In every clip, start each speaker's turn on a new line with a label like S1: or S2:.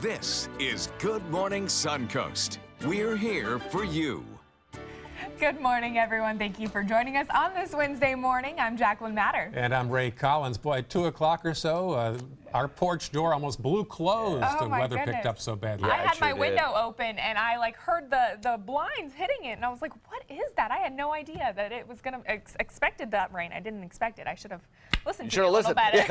S1: This is Good Morning Suncoast. We're here for you.
S2: Good morning, everyone. Thank you for joining us on this Wednesday morning. I'm Jacqueline Matter.
S3: And I'm Ray Collins. Boy, at 2 o'clock or so, our porch door almost blew closed.
S2: Oh,
S3: the
S2: my
S3: weather
S2: goodness.
S3: picked up so badly.
S2: I had my window open and I heard the blinds hitting it, and I was like, what is that? I had no idea that it was going to expected that rain. I didn't expect it. I should have listened to you a little better.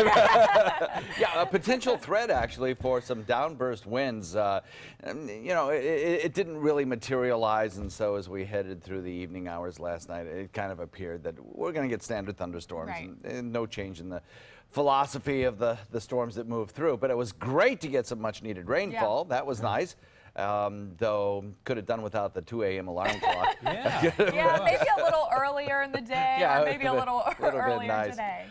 S4: Yeah, a potential threat actually for some downburst winds. You know, it didn't really materialize, and so as we headed through the evening hours last night, it kind of appeared that we're going to get standard thunderstorms,
S2: Right.
S4: and no change in the philosophy of the storms that move through. But it was great to get some much needed rainfall. Yeah. That was nice. Though could have done without the 2 a.m. alarm clock.
S2: Yeah, maybe a little earlier in the day, or maybe a little earlier
S4: nice.
S2: Today.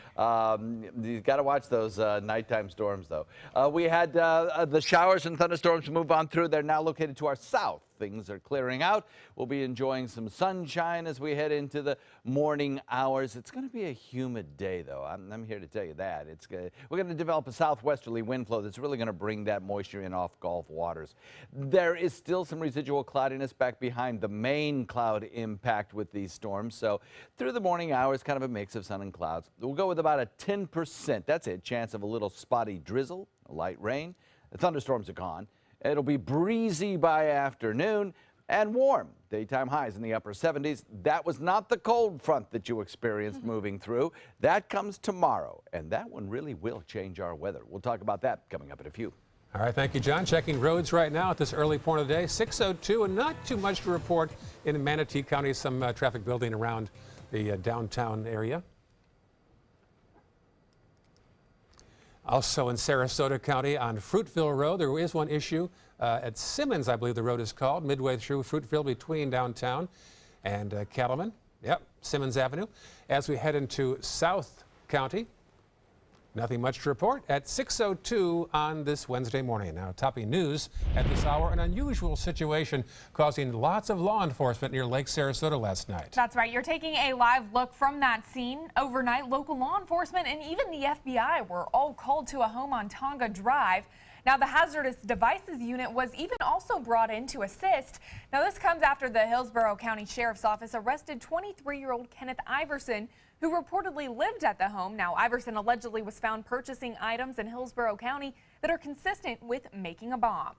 S4: You've got to watch those nighttime storms, though. We had the showers and thunderstorms move on through. They're now located to our south. Things are clearing out. We'll be enjoying some sunshine as we head into the morning hours. It's going to be a humid day, though. I'm here to tell you that. We're going to develop a southwesterly wind flow that's really going to bring that moisture in off Gulf waters. There is still some residual cloudiness back behind the main cloud impact with these storms. So through the morning hours, kind of a mix of sun and clouds. We'll go with about a 10%. That's it. Chance of a little spotty drizzle, a light rain. The thunderstorms are gone. It'll be breezy by afternoon and warm. Daytime highs in the upper 70s. That was not the cold front that you experienced moving through. That comes tomorrow, and that one really will change our weather. We'll talk about that coming up in a few.
S3: All right, thank you, John. Checking roads right now at this early point of the day. 6:02, and not too much to report in Manatee County. Some traffic building around the downtown area. Also in Sarasota County on Fruitville Road, there is one issue at Simmons, I believe the road is called, midway through Fruitville between downtown and Cattleman. Yep, Simmons Avenue. As we head into South County, nothing much to report at 6:02 on this Wednesday morning. Now, topping news at this hour, an unusual situation causing lots of law enforcement near Lake Sarasota last night.
S2: That's right. You're taking a live look from that scene. Overnight, local law enforcement and even the FBI were all called to a home on Tonga Drive. Now, the hazardous devices unit was even also brought in to assist. Now, this comes after the Hillsborough County Sheriff's Office arrested 23-year-old Kenneth Iverson, who reportedly lived at the home. Now, Iverson allegedly was found purchasing items in Hillsborough County that are consistent with making a bomb.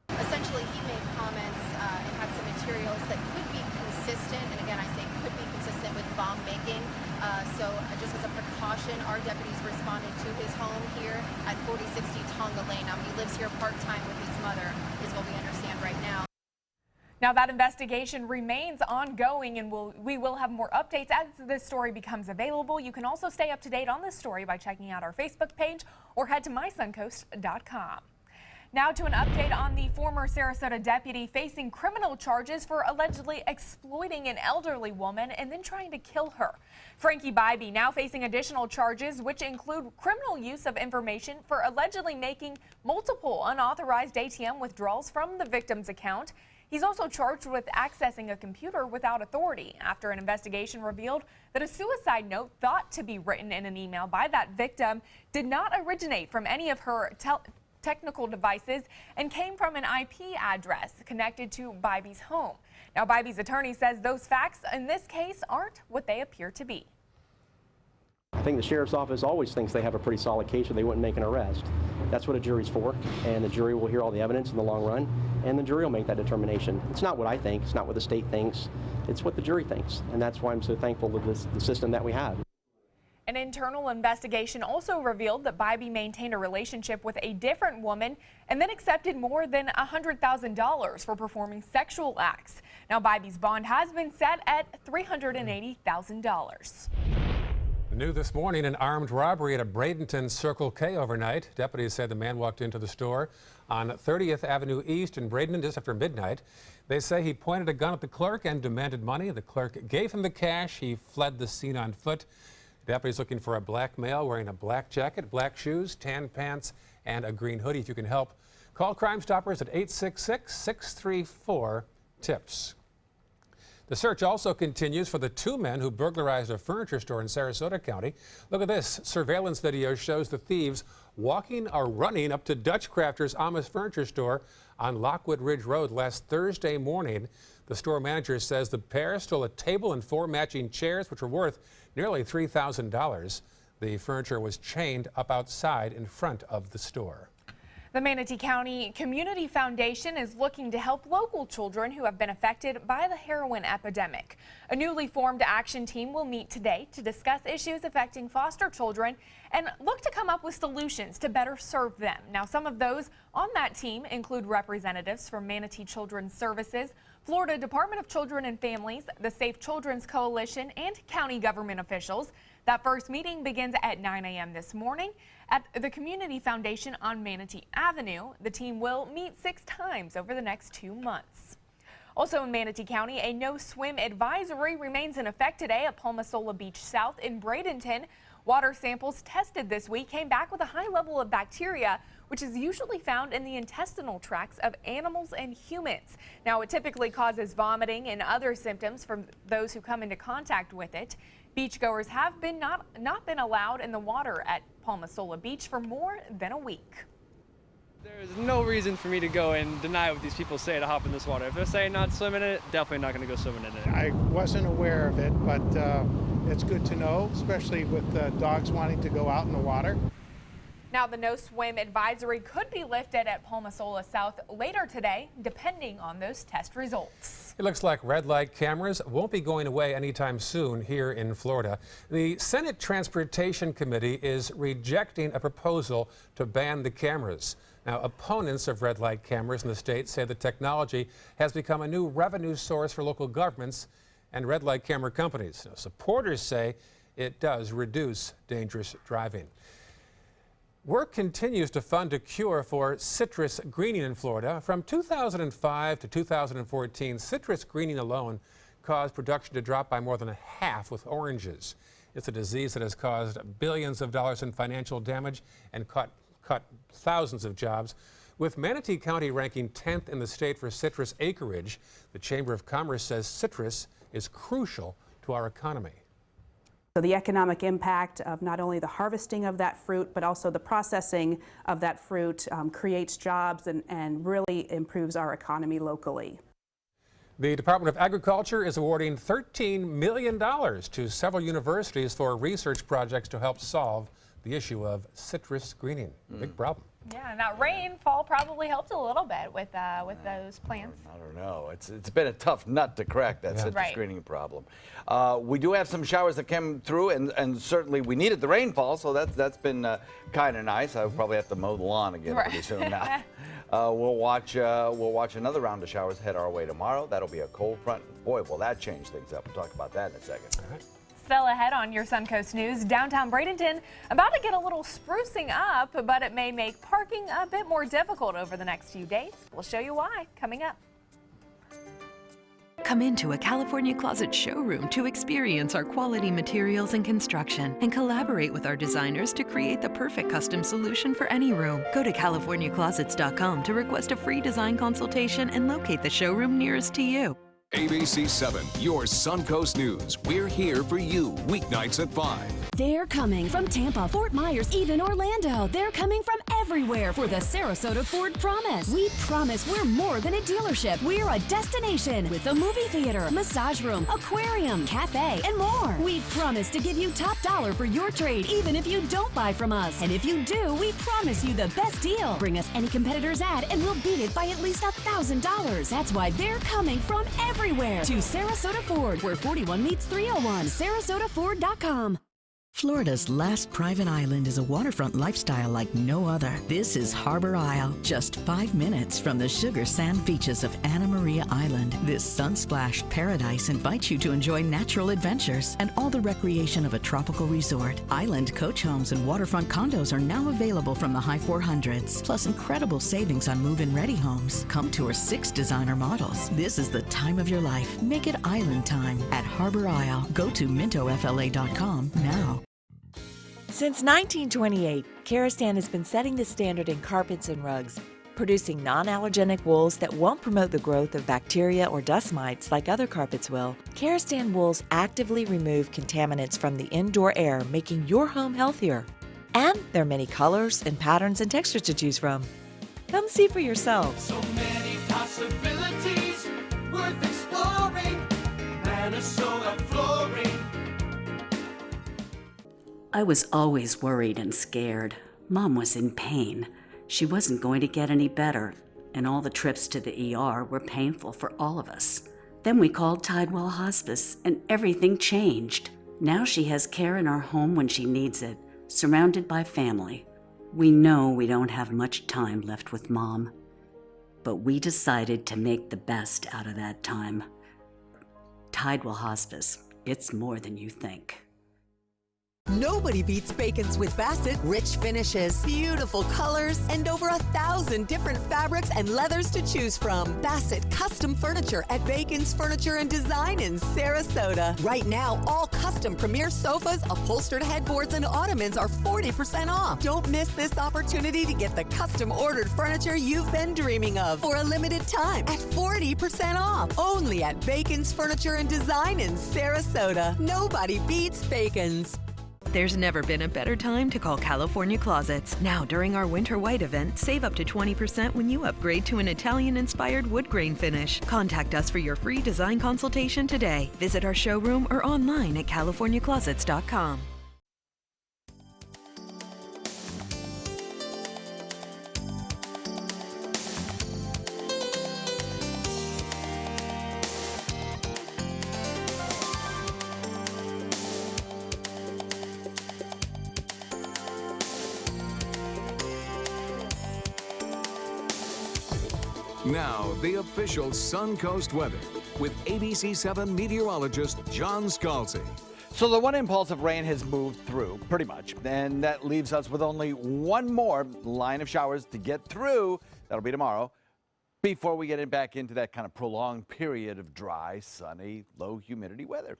S5: Essentially, he made comments and had some materials that could be consistent, and again, I say could be consistent with bomb making. So just as a precaution, our deputies responded to his home here at 4060 Tonga Lane. Now, he lives here part-time with his mother, is what we understand right now.
S2: Now, that investigation remains ongoing, and we will have more updates as this story becomes available. You can also stay up to date on this story by checking out our Facebook page or head to mysuncoast.com. Now to an update on the former Sarasota deputy facing criminal charges for allegedly exploiting an elderly woman and then trying to kill her. Frankie Bybee now facing additional charges, which include criminal use of information for allegedly making multiple unauthorized ATM withdrawals from the victim's account. He's also charged with accessing a computer without authority after an investigation revealed that a suicide note thought to be written in an email by that victim did not originate from any of her technical devices and came from an IP address connected to Bybee's home. Now, Bybee's attorney says those facts in this case aren't what they appear to be.
S6: I think the sheriff's office always thinks they have a pretty solid case or they wouldn't make an arrest. That's what a jury's for, and the jury will hear all the evidence in the long run, and the jury will make that determination. It's not what I think, it's not what the state thinks, it's what the jury thinks, and that's why I'm so thankful to the system that we have.
S2: An internal investigation also revealed that Bybee maintained a relationship with a different woman and then accepted more than $100,000 for performing sexual acts. Now, Bybee's bond has been set at $380,000.
S3: New this morning, an armed robbery at a Bradenton Circle K overnight. Deputies said the man walked into the store on 30th Avenue East in Bradenton just after midnight. They say he pointed a gun at the clerk and demanded money. The clerk gave him the cash. He fled the scene on foot. Deputies looking for a black male wearing a black jacket, black shoes, tan pants, and a green hoodie. If you can help, call Crime Stoppers at 866-634-TIPS. The search also continues for the two men who burglarized a furniture store in Sarasota County. Look at this. Surveillance video shows the thieves walking or running up to Dutch Crafter's Amish furniture store on Lockwood Ridge Road last Thursday morning. The store manager says the pair stole a table and 4 matching chairs, which were worth nearly $3,000. The furniture was chained up outside in front of the store.
S2: The Manatee County Community Foundation is looking to help local children who have been affected by the heroin epidemic. A newly formed action team will meet today to discuss issues affecting foster children and look to come up with solutions to better serve them. Now, some of those on that team include representatives from Manatee Children's Services, Florida Department of Children and Families, the Safe Children's Coalition, and county government officials. That first meeting begins at 9 a.m. this morning at the Community Foundation on Manatee Avenue. The team will meet 6 times over the next 2 months. Also in Manatee County, a no swim advisory remains in effect today at Palmasola Beach South in Bradenton. Water samples tested this week came back with a high level of bacteria, which is usually found in the intestinal tracts of animals and humans. Now, it typically causes vomiting and other symptoms from those who come into contact with it. Beachgoers have not been allowed in the water at Palmasola Beach for more than a week.
S7: There's no reason for me to go and deny what these people say to hop in this water. If they're saying not swimming in it, definitely not going to go swimming in it.
S8: I wasn't aware of it, but it's good to know, especially with dogs wanting to go out in the water.
S2: Now, the no swim advisory could be lifted at Palmasola South later today, depending on those test results.
S3: It looks like red light cameras won't be going away anytime soon here in Florida. The Senate Transportation Committee is rejecting a proposal to ban the cameras. Now, opponents of red light cameras in the state say the technology has become a new revenue source for local governments and red light camera companies. Now, supporters say it does reduce dangerous driving. Work continues to fund a cure for citrus greening in Florida. From 2005 to 2014, citrus greening alone caused production to drop by more than half with oranges. It's a disease that has caused billions of dollars in financial damage and cut thousands of jobs. With Manatee County ranking 10th in the state for citrus acreage, the Chamber of Commerce says citrus is crucial to our economy.
S9: So the economic impact of not only the harvesting of that fruit, but also the processing of that fruit creates jobs and really improves our economy locally.
S3: The Department of Agriculture is awarding $13 million to several universities for research projects to help solve the issue of citrus greening. Big problem.
S2: Yeah, and that rainfall probably helped a little bit with those plants.
S4: I don't know. It's been a tough nut to crack, that citrus
S2: Right.
S4: greening problem. We do have some showers that came through, and certainly we needed the rainfall, so that's been kind of nice. I'll probably have to mow the lawn again pretty soon now. We'll watch another round of showers head our way tomorrow. That'll be a cold front. Boy, will that change things up. We'll talk about that in a second.
S3: All right.
S2: Still ahead on your Suncoast News, downtown Bradenton about to get a little sprucing up, but it may make parking a bit more difficult over the next few days. We'll show you why coming up.
S10: Come into a California Closet showroom to experience our quality materials and construction and collaborate with our designers to create the perfect custom solution for any room. Go to CaliforniaClosets.com to request a free design consultation and locate the showroom nearest to you.
S1: ABC 7, your Suncoast News. We're here for you weeknights at 5.
S11: They're coming from Tampa, Fort Myers, even Orlando. They're coming from everywhere for the Sarasota Ford Promise. We promise we're more than a dealership. We're a destination with a movie theater, massage room, aquarium, cafe, and more. We promise to give you top dollar for your trade, even if you don't buy from us. And if you do, we promise you the best deal. Bring us any competitor's ad and we'll beat it by at least $1,000. That's why they're coming from everywhere to Sarasota Ford, where 41 meets 301. SarasotaFord.com.
S12: Florida's last private island is a waterfront lifestyle like no other. This is Harbor Isle, just 5 minutes from the sugar sand beaches of Anna Maria Island. This sun-splashed paradise invites you to enjoy natural adventures and all the recreation of a tropical resort. Island coach homes and waterfront condos are now available from the high 400s, plus incredible savings on move-in ready homes. Come tour 6 designer models. This is the time of your life. Make it island time at Harbor Isle. Go to mintofla.com now.
S13: Since 1928, Karastan has been setting the standard in carpets and rugs, producing non-allergenic wools that won't promote the growth of bacteria or dust mites like other carpets will. Kerastan wools actively remove contaminants from the indoor air, making your home healthier. And there are many colors and patterns and textures to choose from. Come see for yourself.
S14: So many possibilities worth exploring. Minnesota Flooring.
S15: I was always worried and scared. Mom was in pain. She wasn't going to get any better, and all the trips to the ER were painful for all of us. Then we called Tidewell Hospice, and everything changed. Now she has care in our home when she needs it, surrounded by family. We know we don't have much time left with Mom, but we decided to make the best out of that time. Tidewell Hospice, it's more than you think.
S16: Nobody beats Bacon's with Bassett. Rich finishes, beautiful colors, and over 1,000 different fabrics and leathers to choose from. Bassett Custom Furniture at Bacon's Furniture and Design in Sarasota. Right now, all custom premier sofas, upholstered headboards, and ottomans are 40% off. Don't miss this opportunity to get the custom ordered furniture you've been dreaming of for a limited time at 40% off. Only at Bacon's Furniture and Design in Sarasota. Nobody beats Bacon's.
S10: There's never been a better time to call California Closets. Now, during our Winter White event, save up to 20% when you upgrade to an Italian-inspired wood grain finish. Contact us for your free design consultation today. Visit our showroom or online at californiaclosets.com.
S1: Now, the official Suncoast weather with ABC7 meteorologist John Scalzi.
S4: So the one impulse of rain has moved through, pretty much, and that leaves us with only one more line of showers to get through. That'll be tomorrow, before we get back into that kind of prolonged period of dry, sunny, low humidity weather.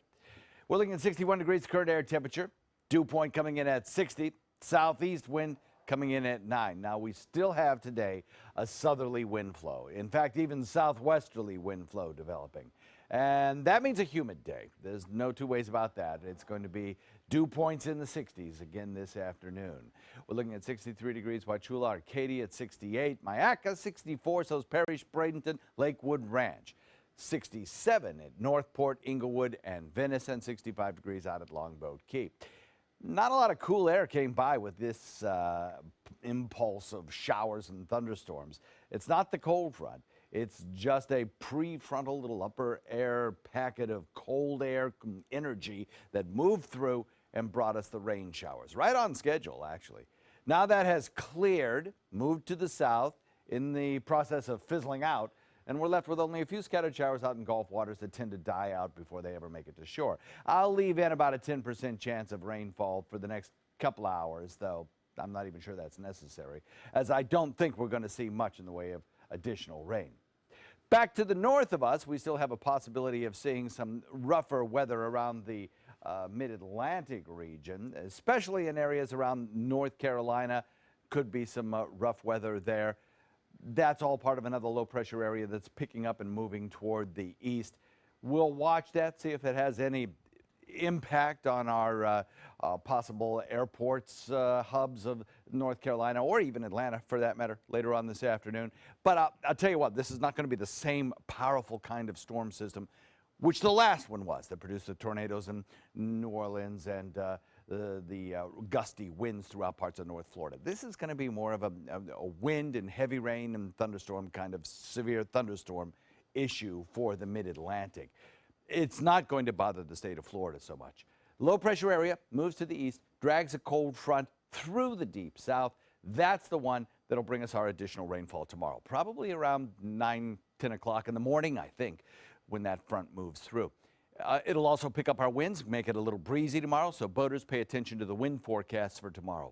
S4: We're looking at 61 degrees current air temperature, dew point coming in at 60, southeast wind coming in at 9. Now, we still have today a southerly wind flow. In fact, even southwesterly wind flow developing. And that means a humid day. There's no two ways about that. It's going to be dew points in the 60s again this afternoon. We're looking at 63 degrees Wauchula, Arcadia at 68, Myakka 64, so is Parrish, Bradenton, Lakewood Ranch. 67 at Northport, Inglewood, and Venice, and 65 degrees out at Longboat Key. Not a lot of cool air came by with this impulse of showers and thunderstorms. It's not the cold front. It's just a prefrontal little upper air packet of cold air energy that moved through and brought us the rain showers. Right on schedule, actually. Now that has cleared, moved to the south in the process of fizzling out, and we're left with only a few scattered showers out in Gulf waters that tend to die out before they ever make it to shore. I'll leave in about a 10% chance of rainfall for the next couple hours, though I'm not even sure that's necessary, as I don't think we're going to see much in the way of additional rain. Back to the north of us, we still have a possibility of seeing some rougher weather around the mid-Atlantic region, especially in areas around North Carolina. Could be some rough weather there. That's all part of another low-pressure area that's picking up and moving toward the east. We'll watch that, see if it has any impact on our possible airports, hubs of North Carolina, or even Atlanta, for that matter, later on this afternoon. But I'll tell you what, this is not going to be the same powerful kind of storm system, which the last one was, that produced the tornadoes in New Orleans and the gusty winds throughout parts of North Florida. This is going to be more of a wind and heavy rain and thunderstorm, kind of severe thunderstorm issue for the mid-Atlantic. It's not going to bother the state of Florida so much. Low pressure area moves to the east, drags a cold front through the deep south. That's the one that'll bring us our additional rainfall tomorrow, probably around 9, 10 o'clock in the morning, I think, when that front moves through. It'll also pick up our winds, make it a little breezy tomorrow, so boaters pay attention to the wind forecasts for tomorrow.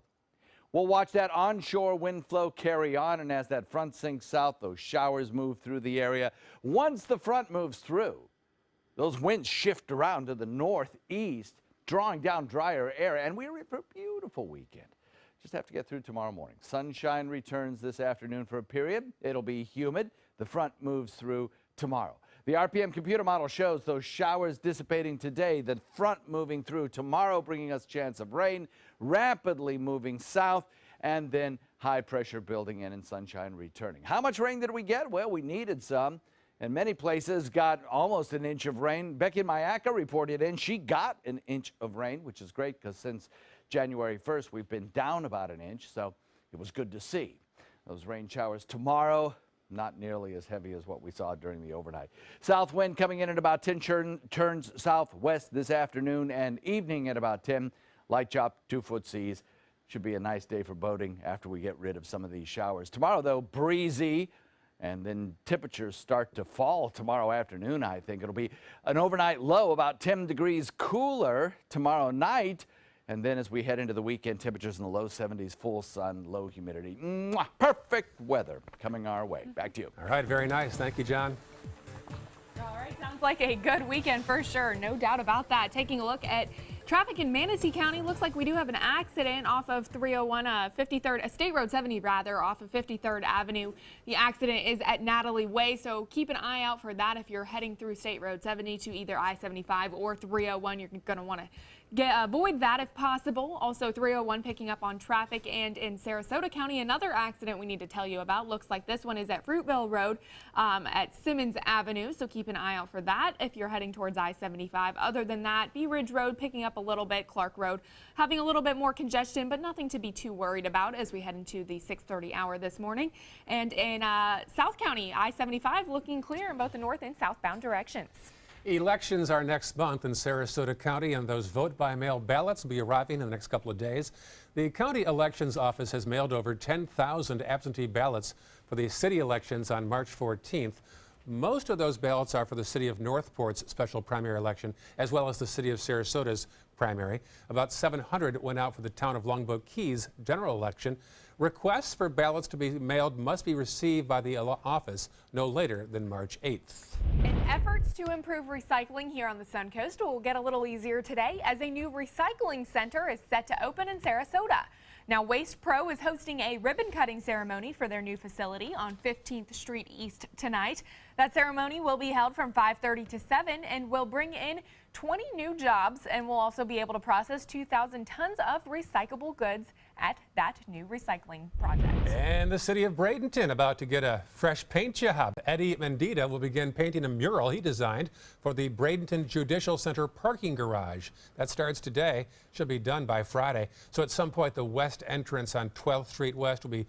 S4: We'll watch that onshore wind flow carry on, and as that front sinks south, those showers move through the area. Once the front moves through, those winds shift around to the northeast, drawing down drier air, and we're in for a beautiful weekend. Just have to get through tomorrow morning. Sunshine returns this afternoon for a period. It'll be humid. The front moves through tomorrow. The RPM computer model shows those showers dissipating today, the front moving through tomorrow, bringing us chance of rain, rapidly moving south, and then high pressure building in and sunshine returning. How much rain did we get? Well, we needed some, and many places got almost an inch of rain. Becky Mayaka reported in. She got an inch of rain, which is great because since January 1st, we've been down about an inch, so it was good to see. Those rain showers tomorrow, not nearly as heavy as what we saw during the overnight. South wind coming in at about 10, turns southwest this afternoon and evening at about 10. Light chop, 2-foot seas. Should be a nice day for boating after we get rid of some of these showers. Tomorrow, though, breezy, and then temperatures start to fall tomorrow afternoon, I think. It'll be an overnight low, about 10 degrees cooler tomorrow night. And then as we head into the weekend, temperatures in the low 70s, full sun, low humidity. Mwah! Perfect weather coming our way. Back to you.
S3: All right, very nice. Thank you, John.
S2: All right, sounds like a good weekend for sure. No doubt about that. Taking a look at traffic in Manatee County, looks like we do have an accident off of 301, 53rd, State Road 70 rather, off of 53rd Avenue. The accident is at Natalie Way, so keep an eye out for that if you're heading through State Road 70 to either I-75 or 301. You're going to want to avoid that if possible. Also 301 picking up on traffic, and in Sarasota County, another accident we need to tell you about. Looks like this one is at Fruitville Road at Simmons Avenue, so keep an eye out for that if you're heading towards I-75. Other than that, Bee Ridge Road picking up a little bit, Clark Road having a little bit more congestion, but nothing to be too worried about as we head into the 6:30 hour this morning. And in South County, I-75 looking clear in both the north and southbound directions.
S3: Elections are next month in Sarasota County, and those vote-by-mail ballots will be arriving in the next couple of days. The county elections office has mailed over 10,000 absentee ballots for the city elections on March 14th. Most of those ballots are for the city of Northport's special primary election, as well as the city of Sarasota's primary. About 700 went out for the town of Longboat Keys general election. Requests for ballots to be mailed must be received by the office no later than March 8th.
S2: And efforts to improve recycling here on the Suncoast will get a little easier today as a new recycling center is set to open in Sarasota. Now, Waste Pro is hosting a ribbon cutting ceremony for their new facility on 15th Street East tonight. That ceremony will be held from 5:30 to 7 and will bring in 20 new jobs and will also be able to process 2,000 tons of recyclable goods at that new recycling project.
S3: And the city of Bradenton about to get a fresh paint job. Eddie Mendita will begin painting a mural he designed for the Bradenton Judicial Center parking garage. That starts today, should be done by Friday. So at some point the west entrance on 12th Street West will be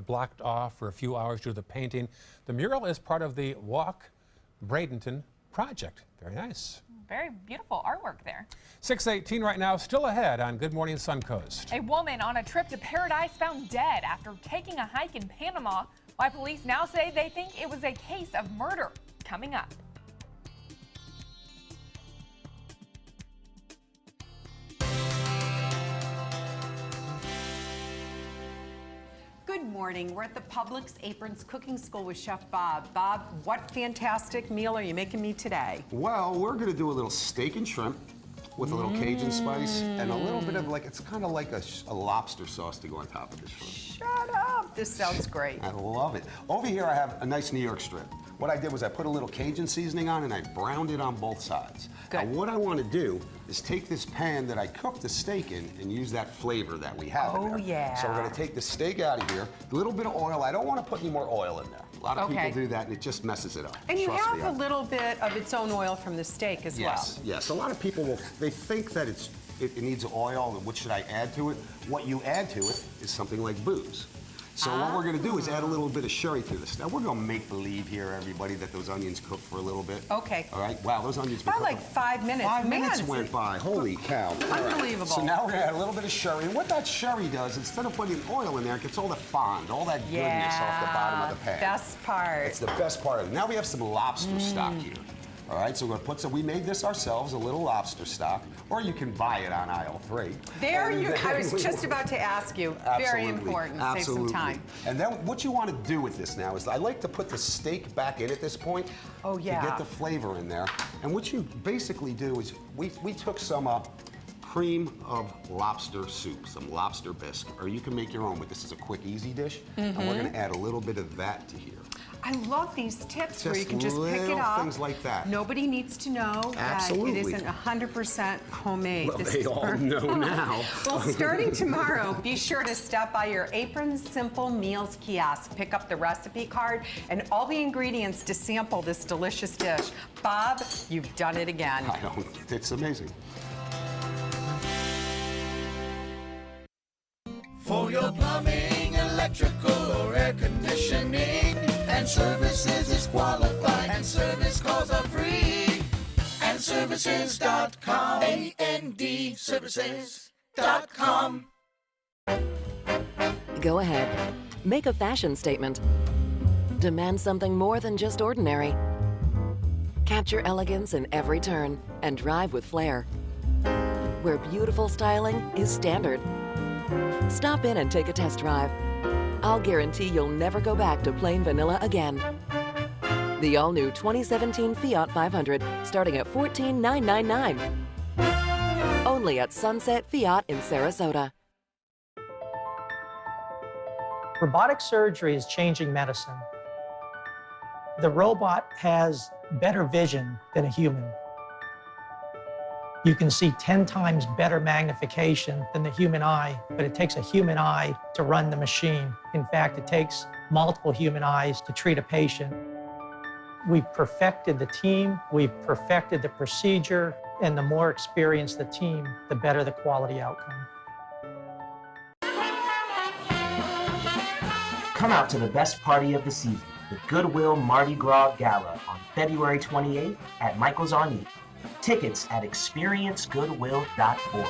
S3: blocked off for a few hours due to the painting. The mural is part of the Walk Bradenton project. Very nice.
S2: Very beautiful artwork there.
S3: 6:18 right now, still ahead on Good Morning Suncoast.
S2: A woman on a trip to paradise found dead after taking a hike in Panama. Why police now say they think it was a case of murder. Coming up.
S17: Good morning. We're at the Publix Aprons Cooking School with Chef Bob. Bob, what fantastic meal are you making me today?
S18: Well, we're going to do a little steak and shrimp with a little Cajun spice and a little bit of it's kind of like a lobster sauce to go on top of this shrimp.
S17: Shut up. This sounds great.
S18: I love it. Over here I have a nice New York strip. What I did was I put a little Cajun seasoning on and I browned it on both sides.
S17: Good.
S18: Now what I want to do is take this pan that I cooked the steak in and use that flavor that we have in there.
S17: Oh, yeah.
S18: So we're going to take the steak out of here, a little bit of oil. I don't want to put any more oil in there. A lot of people do that and it just messes it up.
S17: And you
S18: Trust
S17: have
S18: me,
S17: a little bit of its own oil from the steak as well.
S18: Yes. A lot of people they think that it needs oil and what should I add to it? What you add to it is something like booze. So what we're going to do is add a little bit of sherry to this. Now we're going to make believe here, everybody, that those onions cook for a little bit.
S17: Okay.
S18: All right. Wow, those onions. Been
S17: About like 5 minutes.
S18: 5 minutes
S17: Man,
S18: went by. Holy cow!
S17: Unbelievable.
S18: So now we're going to add a little bit of sherry, and what that sherry does, instead of putting oil in there, it gets all the fond, all that goodness off the bottom of the pan.
S17: Best part.
S18: It's the best part of it. Now we have some lobster stock here. All right, so we're going to put some, we made this ourselves, a little lobster stock, or you can buy it on aisle 3.
S17: I was just about to ask you. Very important. Save some time.
S18: And then what you want to do with this now is I like to put the steak back in at this point. To get the flavor in there. And what you basically do is we took some cream of lobster soup, some lobster bisque, or you can make your own, but this is a quick, easy dish. And we're going to add a little bit of that to here.
S17: I love these tips where you
S18: Just
S17: can just pick it
S18: little
S17: up.
S18: things like that.
S17: Nobody needs to know that it isn't 100% homemade.
S18: Well,
S17: This
S18: they
S17: is
S18: all
S17: perfect.
S18: know now.
S17: Well, starting tomorrow, be sure to stop by your Apron Simple Meals kiosk. Pick up the recipe card and all the ingredients to sample this delicious dish. Bob, you've done it again.
S18: I don't, it's amazing.
S14: For your plumbing, electrical, or air conditioning, and services is qualified, and service calls are free. And services.com, A-N-D, services.com.
S19: Go ahead. Make a fashion statement. Demand something more than just ordinary. Capture elegance in every turn and drive with flair. Where beautiful styling is standard. Stop in and take a test drive. I'll guarantee you'll never go back to plain vanilla again. The all-new 2017 Fiat 500, starting at $14,999. Only at Sunset Fiat in Sarasota.
S20: Robotic surgery is changing medicine. The robot has better vision than a human. You can see 10 times better magnification than the human eye, but it takes a human eye to run the machine. In fact, it takes multiple human eyes to treat a patient. We've perfected the team, we've perfected the procedure, and the more experienced the team, the better the quality outcome.
S21: Come out to the best party of the season, the Goodwill Mardi Gras Gala on February 28th at Michael's on E. Tickets at experiencegoodwill.org.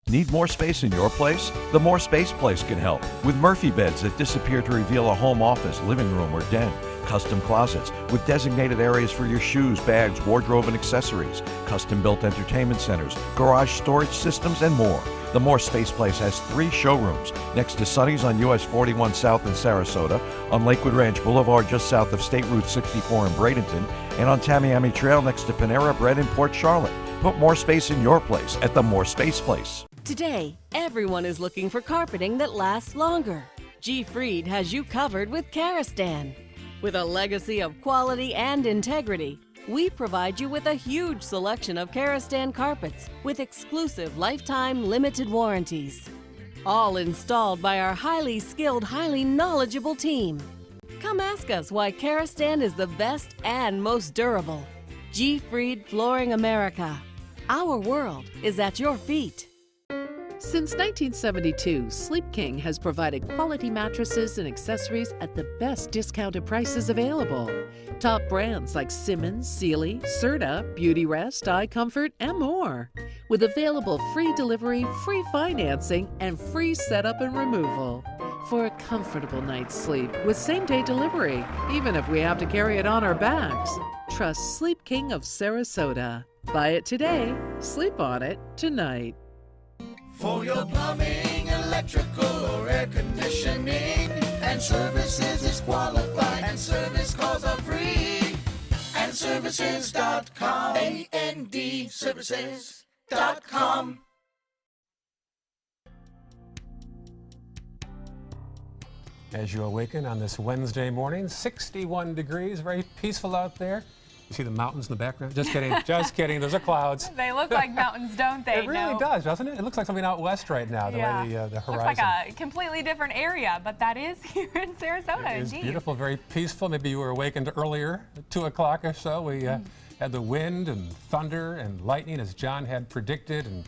S22: Need more space in your place? The More Space Place can help with Murphy beds that disappear to reveal a home office, living room, or den. Custom closets with designated areas for your shoes, bags, wardrobe, and accessories. Custom-built entertainment centers, garage storage systems, and more. The More Space Place has 3 showrooms next to Sunny's on US 41 South in Sarasota, on Lakewood Ranch Boulevard just south of State Route 64 in Bradenton, and on Tamiami Trail next to Panera Bread in Port Charlotte. Put more space in your place at the More Space Place.
S23: Today, everyone is looking for carpeting that lasts longer. G. Fried has you covered with Karastan. With a legacy of quality and integrity, we provide you with a huge selection of Karastan carpets with exclusive lifetime limited warranties. All installed by our highly skilled, highly knowledgeable team. Come ask us why Karastan is the best and most durable. G. Fried Flooring America. Our world is at your feet.
S24: Since 1972, Sleep King has provided quality mattresses and accessories at the best discounted prices available. Top brands like Simmons, Sealy, Serta, Beautyrest, iComfort, and more. With available free delivery, free financing, and free setup and removal. For a comfortable night's sleep with same-day delivery, even if we have to carry it on our backs. Trust Sleep King of Sarasota. Buy it today, sleep on it tonight.
S14: For your plumbing, electrical, or air conditioning, and services is qualified, and service calls are free. And services.com, A-N-D, services.com.
S3: As you awaken on this Wednesday morning, 61 degrees, very peaceful out there. You see the mountains in the background? Just kidding, just kidding. Those are clouds.
S2: They look like mountains, don't they?
S3: It really does, doesn't it? It looks like something out west right now, the way the horizon.
S2: Looks like a completely different area, but that is here in Sarasota,
S3: It is
S2: indeed.
S3: beautiful, very peaceful. Maybe you were awakened earlier, at 2 o'clock or so. We had the wind and thunder and lightning, as John had predicted, and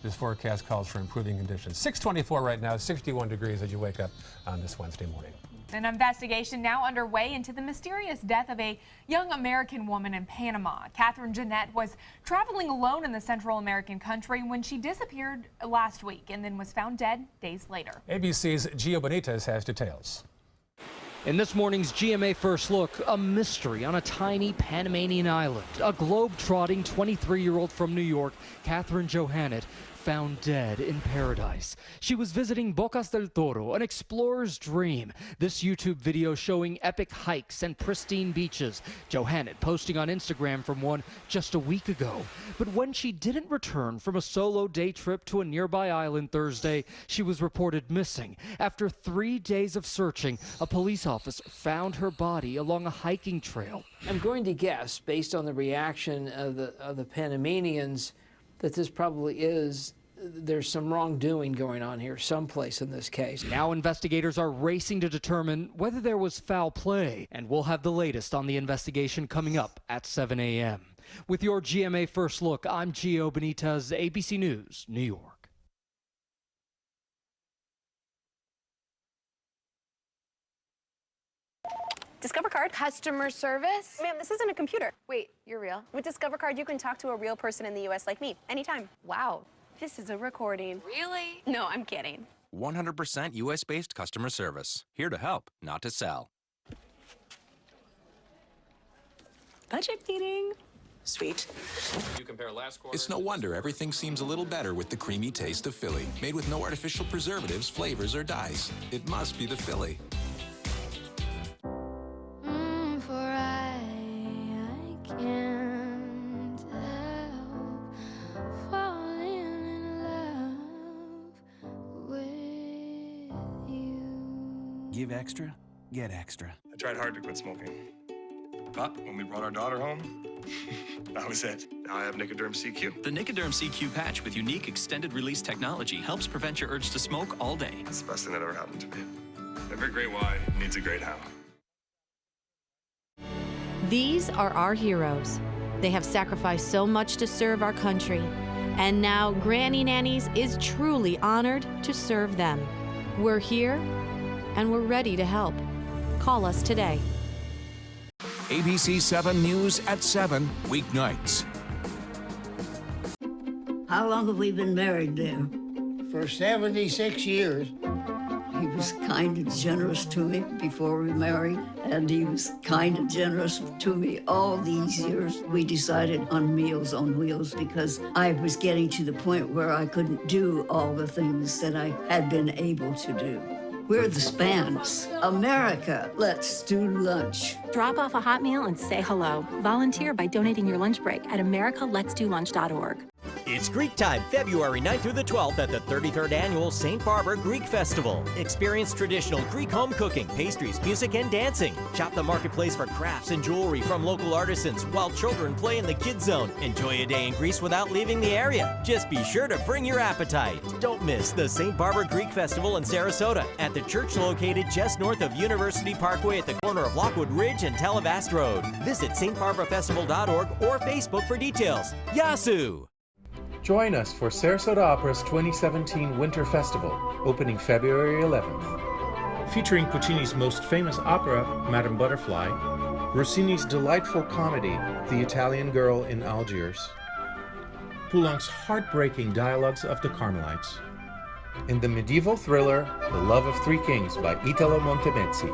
S3: this forecast calls for improving conditions. 624 right now, 61 degrees as you wake up on this Wednesday morning.
S2: An investigation now underway into the mysterious death of a young American woman in Panama. Catherine Jeanette was traveling alone in the Central American country when she disappeared last week and then was found dead days later.
S3: ABC's Gio Benitez has details.
S25: In this morning's GMA First Look, a mystery on a tiny Panamanian island. A globe-trotting 23-year-old from New York, Catherine Johannet, found dead in paradise. She was visiting Bocas del Toro, an explorer's dream. This YouTube video showing epic hikes and pristine beaches. Johanna posting on Instagram from one just a week ago. But when she didn't return from a solo day trip to a nearby island Thursday, she was reported missing. After 3 days of searching, a police officer found her body along a hiking trail.
S5: I'm going to guess, based on the reaction of the Panamanians, that this probably there's some wrongdoing going on here someplace in this case.
S25: Now investigators are racing to determine whether there was foul play, and we'll have the latest on the investigation coming up at 7 a.m. With your GMA First Look, I'm Gio Benitez, ABC News, New York.
S6: Discover Card. Customer service? Ma'am, this isn't a computer. Wait, you're real? With Discover Card, you can talk to a real person in the U.S. like me, anytime. Wow, this is a recording. Really? No, I'm kidding.
S7: 100% U.S.-based customer service. Here to help, not to sell.
S6: Budget meeting. Sweet.
S7: You compare last quarter. It's no wonder everything seems a little better with the creamy taste of Philly. Made with no artificial preservatives, flavors, or dyes. It must be the Philly.
S8: Give extra, get extra.
S9: I tried hard to quit smoking. But when we brought our daughter home, that was it. Now I have Nicoderm CQ.
S26: The Nicoderm CQ patch with unique extended release technology helps prevent your urge to smoke all day.
S9: It's the best thing that ever happened to me. Every great why needs a great how.
S27: These are our heroes. They have sacrificed so much to serve our country. And now Granny Nannies is truly honored to serve them. We're here and we're ready to help. Call us today.
S1: ABC 7 News at 7, weeknights.
S28: How long have we been married there?
S29: For 76 years.
S28: He was kind and generous to me before we married, and he was kind and generous to me all these years. We decided on Meals on Wheels because I was getting to the point where I couldn't do all the things that I had been able to do. We're the Spans. America, let's do lunch.
S6: Drop off a hot meal and say hello. Volunteer by donating your lunch break at americaletsdolunch.org.
S30: It's Greek time, February 9th through the 12th at the 33rd Annual St. Barbara Greek Festival. Experience traditional Greek home cooking, pastries, music, and dancing. Shop the marketplace for crafts and jewelry from local artisans while children play in the kids zone. Enjoy a day in Greece without leaving the area. Just be sure to bring your appetite. Don't miss the St. Barbara Greek Festival in Sarasota at the church located just north of University Parkway at the corner of Lockwood Ridge and Talavast Road. Visit stbarbarafestival.org or Facebook for details. Yasu!
S31: Join us for Sarasota Opera's 2017 Winter Festival, opening February 11th. Featuring Puccini's most famous opera, Madame Butterfly, Rossini's delightful comedy, The Italian Girl in Algiers, Poulenc's heartbreaking dialogues of the Carmelites, and the medieval thriller, The Love of Three Kings by Italo Montemezzi.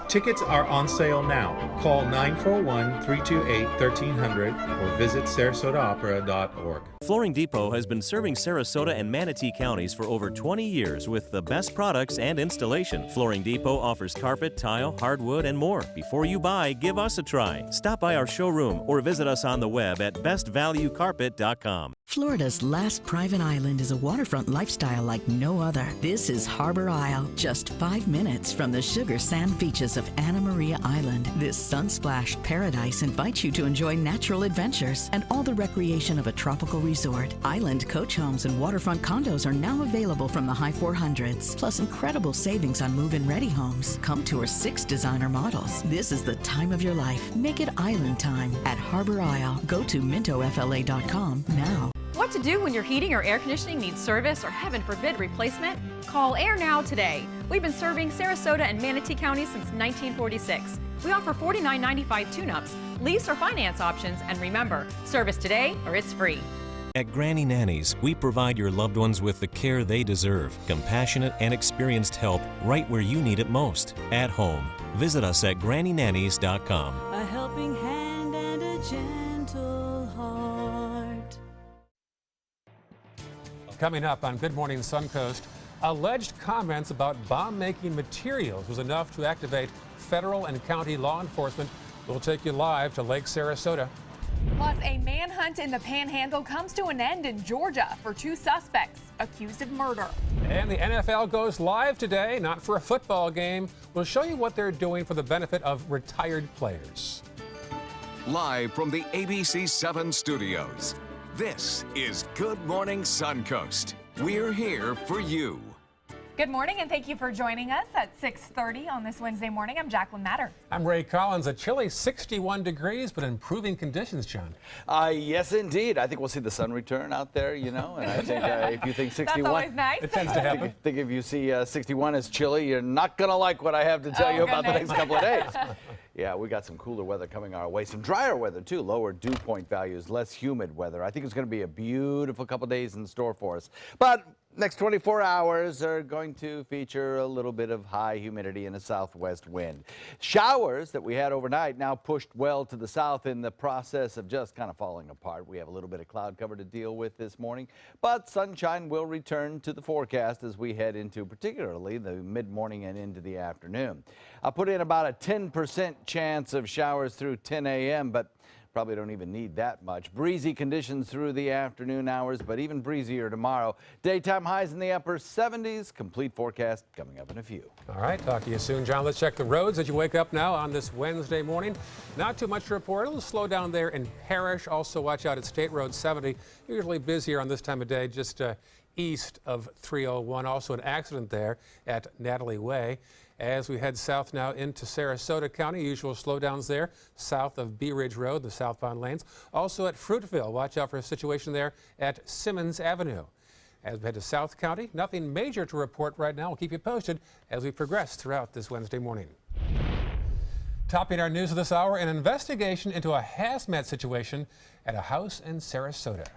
S31: Tickets are on sale now. Call 941-328-1300 or visit sarasotaopera.org.
S22: Flooring Depot has been serving Sarasota and Manatee counties for over 20 years with the best products and installation. Flooring Depot offers carpet, tile, hardwood, and more. Before you buy, give us a try. Stop by our showroom or visit us on the web at bestvaluecarpet.com.
S12: Florida's last private island is a waterfront lifestyle like no other. This is Harbor Isle, just 5 minutes from the sugar sand beaches of Anna Maria Island. This sun-splashed paradise invites you to enjoy natural adventures and all the recreation of a tropical resort. Island coach homes and waterfront condos are now available from the high 400s, plus incredible savings on move-in ready homes. Come tour 6 designer models. This is the time of your life. Make it island time at Harbor Isle. Go to mintofla.com now.
S2: What to do when your heating or air conditioning needs service or, heaven forbid, replacement? Call Air Now today. We've been serving Sarasota and Manatee counties since 1946. We offer $49.95 tune-ups, lease or finance options, and remember, service today or it's free.
S22: At Granny Nannies, we provide your loved ones with the care they deserve, compassionate and experienced help right where you need it most, at home. Visit us at grannynannies.com.
S23: A helping hand and a gentle heart.
S3: Coming up on Good Morning Suncoast, alleged comments about bomb-making materials was enough to activate federal and county law enforcement. We'll take you live to Lake Sarasota.
S2: Plus, a manhunt in the Panhandle comes to an end in Georgia for 2 suspects accused of murder.
S3: And the NFL goes live today, not for a football game. We'll show you what they're doing for the benefit of retired players.
S1: Live from the ABC 7 studios, this is Good Morning Suncoast. We're here for you.
S2: Good morning, and thank you for joining us at 6:30 on this Wednesday morning. I'm Jacqueline Matter.
S3: I'm Ray Collins. A chilly 61 degrees, but improving conditions, John.
S4: Yes, indeed. I think we'll see the sun return out there, you know, and I think if you think 61...
S2: That's always nice.
S3: It tends to happen.
S4: I think if you see 61 as chilly, you're not going to like what I have to tell you about the next couple of days. Yeah, we got some cooler weather coming our way. Some drier weather, too. Lower dew point values, less humid weather. I think it's going to be a beautiful couple of days in store for us. But next 24 hours are going to feature a little bit of high humidity and a southwest wind. Showers that we had overnight now pushed well to the south in the process of just kind of falling apart. We have a little bit of cloud cover to deal with this morning, but sunshine will return to the forecast as we head into particularly the mid-morning and into the afternoon. I'll put in about a 10% chance of showers through 10 a.m., but probably don't even need that much. Breezy conditions through the afternoon hours, but even breezier tomorrow. Daytime highs in the upper 70s. Complete forecast coming up in a few.
S3: All right, talk to you soon, John. Let's check the roads as you wake up now on this Wednesday morning. Not too much to report. A little slow down there in Parrish. Also watch out at State Road 70. Usually busier on this time of day, just east of 301. Also an accident there at Natalie Way. As we head south now into Sarasota County, usual slowdowns there south of Bee Ridge Road, the southbound lanes. Also at Fruitville, watch out for a situation there at Simmons Avenue. As we head to South County, nothing major to report right now. We'll keep you posted as we progress throughout this Wednesday morning. Topping our news of this hour, an investigation into a hazmat situation at a house in Sarasota.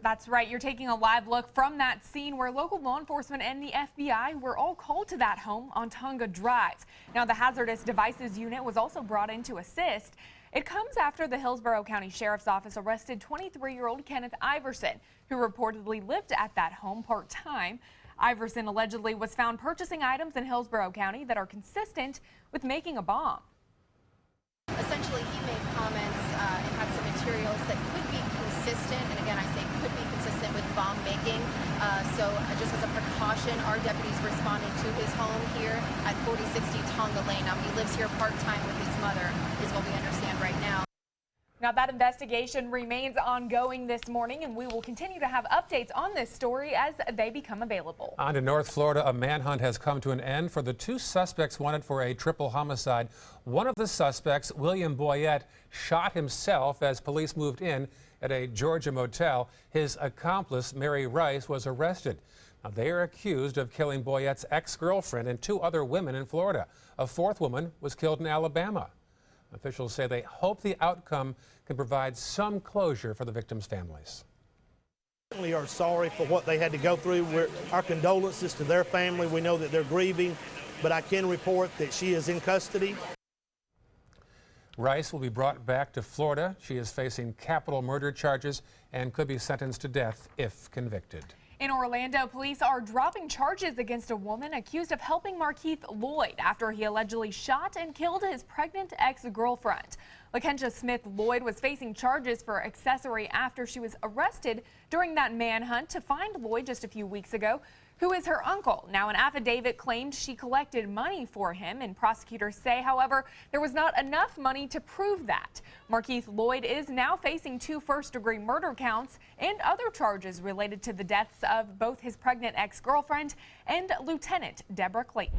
S2: That's right. You're taking a live look from that scene where local law enforcement and the FBI were all called to that home on Tonga Drive. Now, the Hazardous Devices Unit was also brought in to assist. It comes after the Hillsborough County Sheriff's Office arrested 23-year-old Kenneth Iverson, who reportedly lived at that home part-time. Iverson allegedly was found purchasing items in Hillsborough County that are consistent with making a bomb.
S10: Essentially, he made comments and had some materials that could be consistent, and again, I say could be consistent with bomb making. So just as a precaution, our deputies responded to his home here at 4060 Tonga Lane. Now, he lives here part-time with his mother, is what we understand right now.
S2: Now, that investigation remains ongoing this morning, and we will continue to have updates on this story as they become available.
S3: On to North Florida, a manhunt has come to an end for the 2 suspects wanted for a triple homicide. One of the suspects, William Boyette, shot himself as police moved in at a Georgia motel. His accomplice, Mary Rice, was arrested. Now, they are accused of killing Boyette's ex-girlfriend and 2 other women in Florida. A 4th woman was killed in Alabama. Officials say they hope the outcome can provide some closure for the victims' families.
S11: We are sorry for what they had to go through. Our condolences to their family. We know that they're grieving, but I can report that she is in custody.
S3: Rice will be brought back to Florida. She is facing capital murder charges and could be sentenced to death if convicted.
S2: In Orlando, police are dropping charges against a woman accused of helping Markeith Lloyd after he allegedly shot and killed his pregnant ex-girlfriend. LaKentia Smith Lloyd was facing charges for accessory after she was arrested during that manhunt to find Lloyd just a few weeks ago, who is her uncle. Now, an affidavit claimed she collected money for him, and prosecutors say, however, there was not enough money to prove that. Markeith Lloyd is now facing 2 first-degree murder counts and other charges related to the deaths of both his pregnant ex-girlfriend and Lieutenant Deborah Clayton.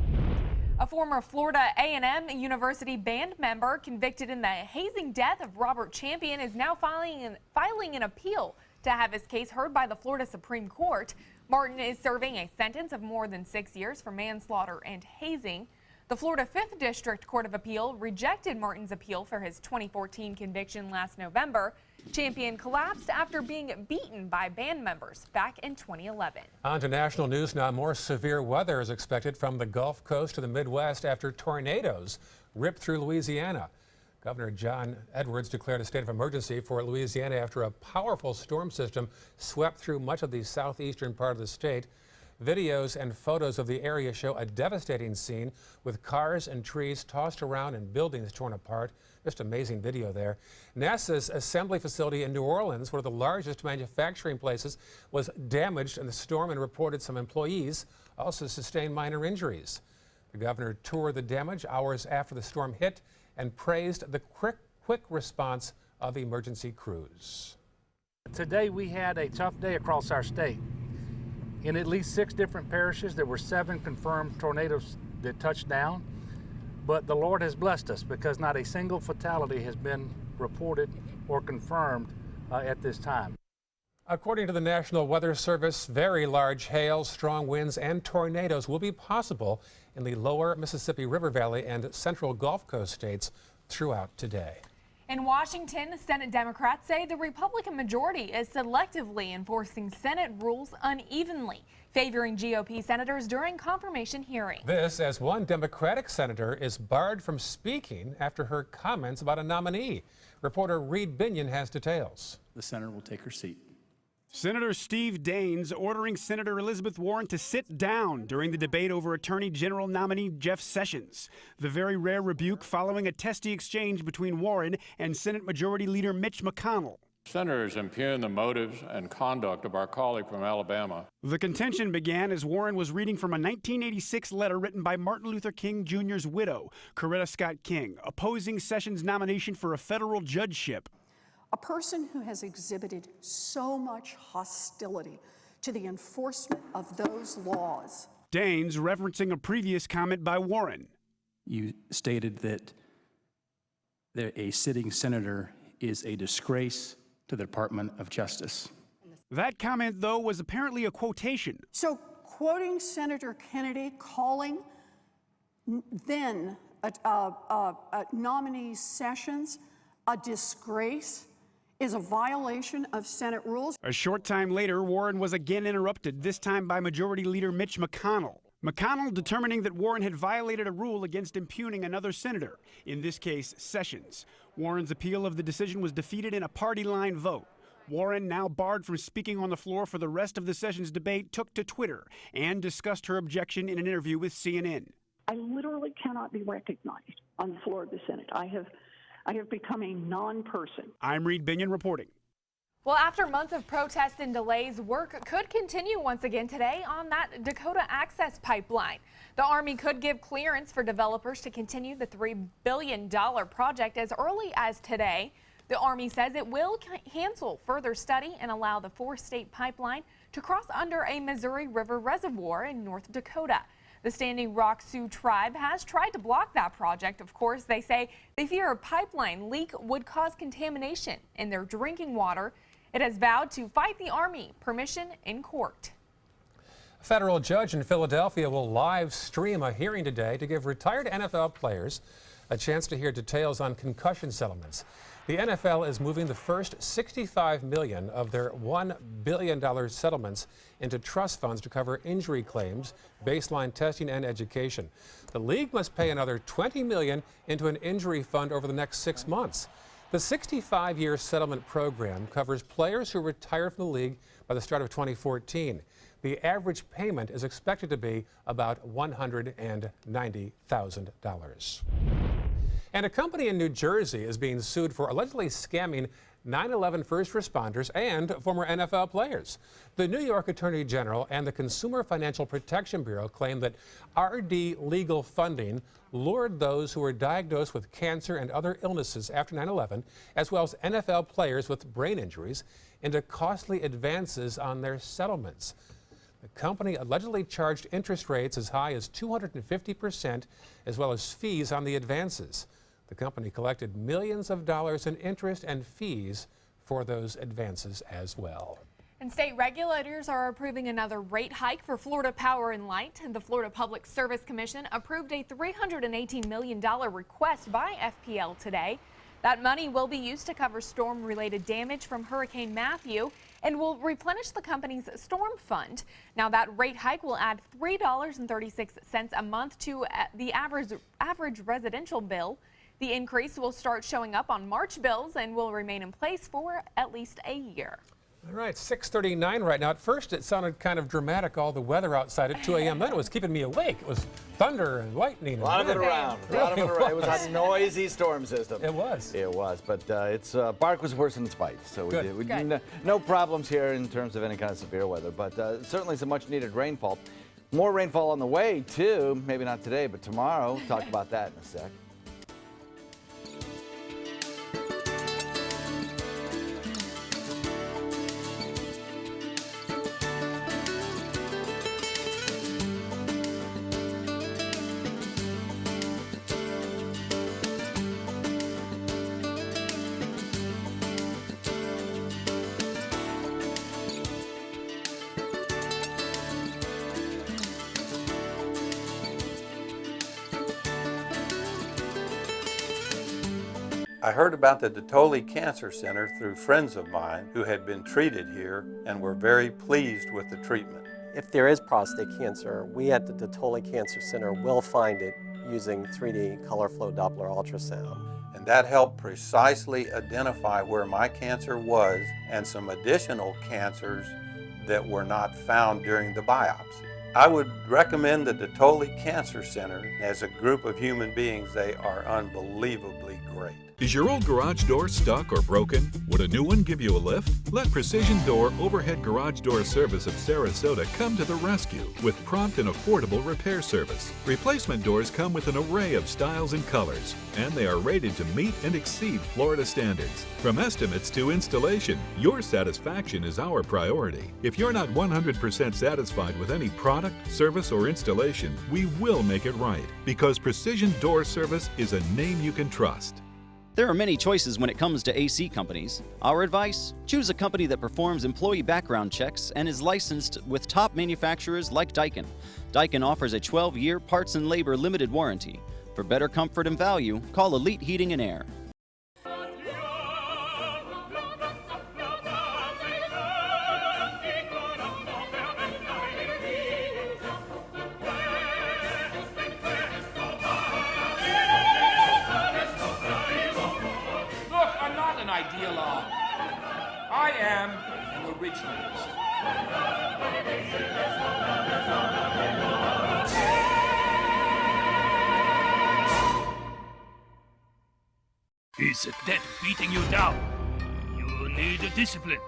S2: A former Florida A&M University band member convicted in the hazing death of Robert Champion is now filing an appeal to have his case heard by the Florida Supreme Court. Martin is serving a sentence of more than 6 years for manslaughter and hazing. The Florida 5th District Court of Appeal rejected Martin's appeal for his 2014 conviction last November. Champion collapsed after being beaten by band members back in 2011.
S3: On to national news now. More severe weather is expected from the Gulf Coast to the Midwest after tornadoes ripped through Louisiana. Governor John Edwards declared a state of emergency for Louisiana after a powerful storm system swept through much of the southeastern part of the state. Videos and photos of the area show a devastating scene with cars and trees tossed around and buildings torn apart. Just amazing video there. NASA's assembly facility in New Orleans, one of the largest manufacturing places, was damaged in the storm and reported some employees also sustained minor injuries. The governor toured the damage hours after the storm hit and praised the quick response of emergency crews.
S5: Today we had a tough day across our state. In at least 6 different parishes, there were 7 confirmed tornadoes that touched down. But the Lord has blessed us because not a single fatality has been reported or confirmed at this time.
S3: According to the National Weather Service, very large hail, strong winds, and tornadoes will be possible in the lower Mississippi River Valley and central Gulf Coast states throughout today.
S2: In Washington, Senate Democrats say the Republican majority is selectively enforcing Senate rules unevenly, favoring GOP senators during confirmation hearings.
S3: This as one Democratic senator is barred from speaking after her comments about a nominee. Reporter Reed Binion has details.
S13: The senator will take her seat.
S14: Senator Steve Daines ordering Senator Elizabeth Warren to sit down during the debate over Attorney General nominee Jeff Sessions. The very rare rebuke following a testy exchange between Warren and Senate Majority Leader Mitch McConnell.
S15: Senators impugn the motives and conduct of our colleague from Alabama.
S14: The contention began as Warren was reading from a 1986 letter written by Martin Luther King Jr.'s widow, Coretta Scott King, opposing Sessions' nomination for a federal judgeship.
S16: A person who has exhibited so much hostility to the enforcement of those laws.
S14: Daines referencing a previous comment by Warren.
S13: You stated that a sitting senator is a disgrace to the Department of Justice.
S14: That comment, though, was apparently a quotation.
S16: So quoting Senator Kennedy calling then nominee Sessions a disgrace is a violation of Senate rules.
S14: A short time later, Warren was again interrupted, this time by Majority Leader Mitch McConnell. McConnell determining that Warren had violated a rule against impugning another senator, in this case, Sessions. Warren's appeal of the decision was defeated in a party line vote. Warren, now barred from speaking on the floor for the rest of the Sessions debate, took to Twitter and discussed her objection in an interview with CNN.
S16: I literally cannot be recognized on the floor of the Senate. I have become a non-person.
S14: I'm Reed Binion reporting.
S2: Well, after months of protests and delays, work could continue once again today on that Dakota Access Pipeline. The Army could give clearance for developers to continue the $3 billion project as early as today. The Army says it will cancel further study and allow the 4-state pipeline to cross under a Missouri River reservoir in North Dakota. The Standing Rock Sioux tribe has tried to block that project. Of course, they say they fear a pipeline leak would cause contamination in their drinking water. It has vowed to fight the Army permission in court.
S3: A federal judge in Philadelphia will live stream a hearing today to give retired NFL players a chance to hear details on concussion settlements. The NFL is moving the first $65 million of their $1 billion settlements into trust funds to cover injury claims, baseline testing, and education. The league must pay another $20 million into an injury fund over the next 6 months. The 65-year settlement program covers players who retired from the league by the start of 2014. The average payment is expected to be about $190,000. And a company in New Jersey is being sued for allegedly scamming 9/11 first responders and former NFL players. The New York Attorney General and the Consumer Financial Protection Bureau claim that RD legal funding lured those who were diagnosed with cancer and other illnesses after 9/11, as well as NFL players with brain injuries, into costly advances on their settlements. The company allegedly charged interest rates as high as 250%, as well as fees on the advances. The company collected millions of dollars in interest and fees for those advances as well.
S2: And state regulators are approving another rate hike for Florida Power and Light. The Florida Public Service Commission approved a $318 million request by FPL today. That money will be used to cover storm-related damage from Hurricane Matthew and will replenish the company's storm fund. Now, that rate hike will add $3.36 a month to the average residential bill. The increase will start showing up on March bills and will remain in place for at least a year.
S3: All right, 6:39 right now. At first, it sounded kind of dramatic, all the weather outside at 2 a.m. Then it was keeping me awake. It was thunder and lightning.
S4: A lot of it around. It was a noisy storm system.
S3: It was.
S4: It was, but its bark was worse than its bite. So we did no problems here in terms of any kind of severe weather, but certainly some much-needed rainfall. More rainfall on the way, too. Maybe not today, but tomorrow. We'll talk about that in a sec.
S7: I heard about the Detoli Cancer Center through friends of mine who had been treated here and were very pleased with the treatment.
S8: If there is prostate cancer, we at the Detoli Cancer Center will find it using 3D color flow Doppler ultrasound.
S7: And that helped precisely identify where my cancer was and some additional cancers that were not found during the biopsy. I would recommend the Detoli Cancer Center. As a group of human beings, they are unbelievably great.
S9: Is your old garage door stuck or broken? Would a new one give you a lift? Let Precision Door Overhead Garage Door Service of Sarasota come to the rescue with prompt and affordable repair service. Replacement doors come with an array of styles and colors, and they are rated to meet and exceed Florida standards. From estimates to installation, your satisfaction is our priority. If you're not 100% satisfied with any product, service, or installation, we will make it right, because Precision Door Service is a name you can trust.
S17: There are many choices when it comes to AC companies. Our advice? Choose a company that performs employee background checks and is licensed with top manufacturers like Daikin. Daikin offers a 12-year parts and labor limited warranty. For better comfort and value, call Elite Heating and Air.
S18: I am an originalist.
S19: Is debt beating you down? You need discipline.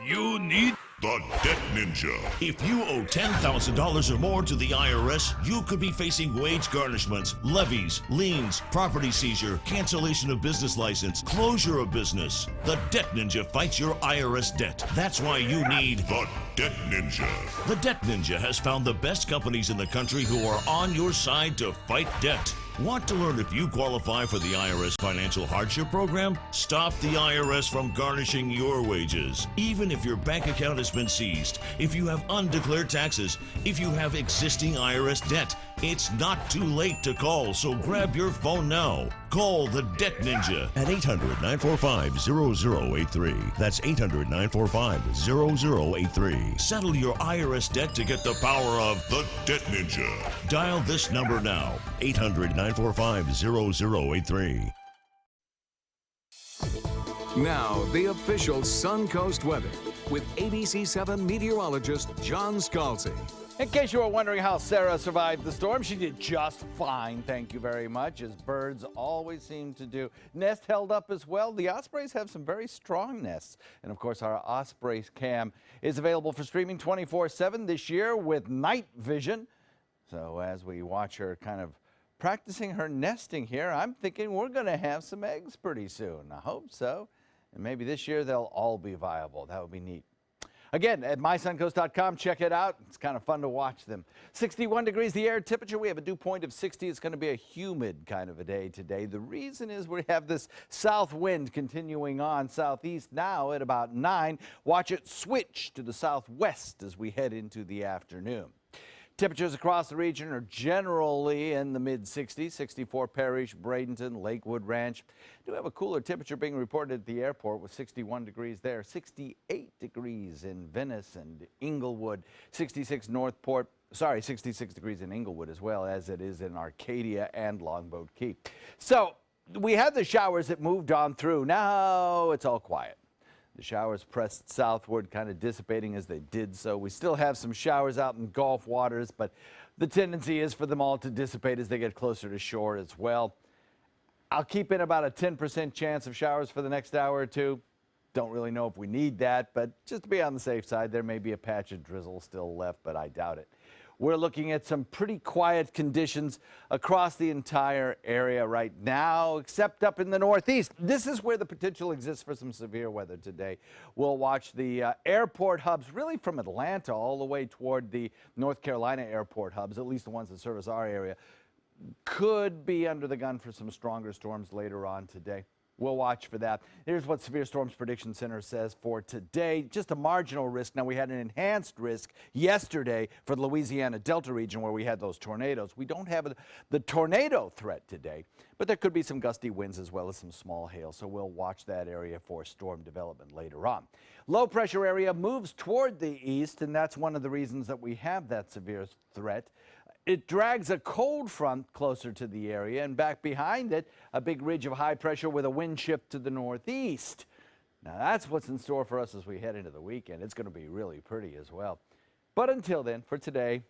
S19: You need
S20: the Debt Ninja. If you owe $10,000 or more to the IRS, you could be facing wage garnishments, levies, liens, property seizure, cancellation of business license, closure of business. The Debt Ninja fights your IRS debt. That's why you need the Debt Ninja. The Debt Ninja has found the best companies in the country who are on your side to fight debt. Want to learn if you qualify for the IRS Financial Hardship Program? Stop the IRS from garnishing your wages. Even if your bank account has been seized, if you have undeclared taxes, if you have existing IRS debt, it's not too late to call, so grab your phone now. Call the Debt Ninja at 800-945-0083. That's 800-945-0083. Settle your IRS debt to get the power of the Debt Ninja. Dial this number now, 800-945-0083.
S1: Now, the official Suncoast weather with ABC7 meteorologist John Scalzi.
S4: In case you were wondering how Sarah survived the storm, she did just fine, thank you very much, as birds always seem to do. Nest held up as well. The ospreys have some very strong nests. And of course, our Osprey Cam is available for streaming 24/7 this year with night vision. So as we watch her kind of practicing her nesting here, I'm thinking we're going to have some eggs pretty soon. I hope so. And maybe this year they'll all be viable. That would be neat. Again, at mysuncoast.com, check it out. It's kind of fun to watch them. 61 degrees the air temperature. We have a dew point of 60. It's going to be a humid kind of a day today. The reason is we have this south wind continuing on southeast now at about 9. Watch it switch to the southwest as we head into the afternoon. Temperatures across the region are generally in the mid-60s, 64 Parrish, Bradenton, Lakewood Ranch. Do have a cooler temperature being reported at the airport with 61 degrees there, 68 degrees in Venice and Inglewood, 66 degrees in Inglewood as well as it is in Arcadia and Longboat Key. So we had the showers that moved on through. Now it's all quiet. The showers pressed southward, kind of dissipating as they did so. We still have some showers out in Gulf waters, but the tendency is for them all to dissipate as they get closer to shore as well. I'll keep in about a 10% chance of showers for the next hour or two. Don't really know if we need that, but just to be on the safe side, there may be a patch of drizzle still left, but I doubt it. We're looking at some pretty quiet conditions across the entire area right now, except up in the northeast. This is where the potential exists for some severe weather today. We'll watch the airport hubs, really from Atlanta all the way toward the North Carolina airport hubs, at least the ones that service our area, could be under the gun for some stronger storms later on today. We'll watch for that. Here's what Severe Storms Prediction Center says for today. Just a marginal risk. Now, we had an enhanced risk yesterday for the Louisiana Delta region where we had those tornadoes. We don't have the tornado threat today, but there could be some gusty winds as well as some small hail, so we'll watch that area for storm development later on. Low pressure area moves toward the east, and that's one of the reasons that we have that severe threat. It drags a cold front closer to the area, and back behind it, a big ridge of high pressure with a wind shift to the northeast. Now, that's what's in store for us as we head into the weekend. It's going to be really pretty as well. But until then, for today,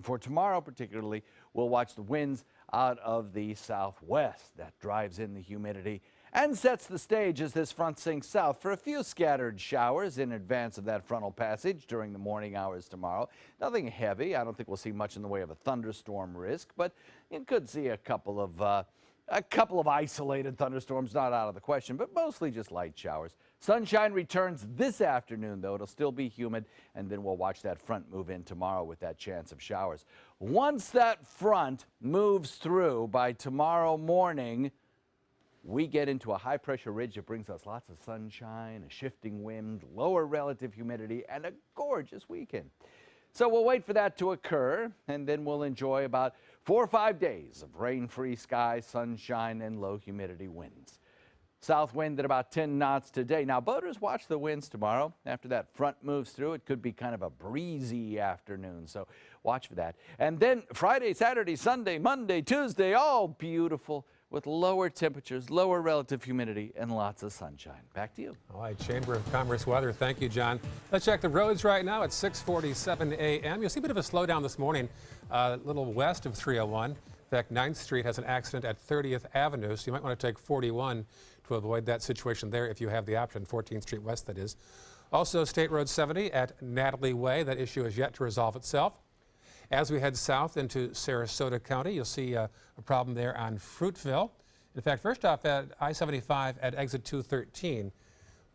S4: for tomorrow particularly, we'll watch the winds out of the southwest. That drives in the humidity and sets the stage as this front sinks south for a few scattered showers in advance of that frontal passage during the morning hours tomorrow. Nothing heavy. I don't think we'll see much in the way of a thunderstorm risk, but you could see a couple of isolated thunderstorms, not out of the question, but mostly just light showers. Sunshine returns this afternoon, though. It'll still be humid, and then we'll watch that front move in tomorrow with that chance of showers. Once that front moves through by tomorrow morning, we get into a high-pressure ridge that brings us lots of sunshine, a shifting wind, lower relative humidity, and a gorgeous weekend. So we'll wait for that to occur, and then we'll enjoy about 4 or 5 days of rain-free skies, sunshine, and low humidity winds. South wind at about 10 knots today. Now, boaters, watch the winds tomorrow. After that front moves through, it could be kind of a breezy afternoon, so watch for that. And then Friday, Saturday, Sunday, Monday, Tuesday, all beautiful, with lower temperatures, lower relative humidity, and lots of sunshine. Back to you.
S3: All right, Chamber of Commerce weather. Thank you, John. Let's check the roads right now at 6:47 a.m. You'll see a bit of a slowdown this morning, a little west of 301. In fact, 9th Street has an accident at 30th Avenue, so you might want to take 41 to avoid that situation there if you have the option, 14th Street West, that is. Also, State Road 70 at Natalie Way. That issue is yet to resolve itself. As we head south into Sarasota County, you'll see a problem there on Fruitville. In fact, first off at I-75 at exit 213,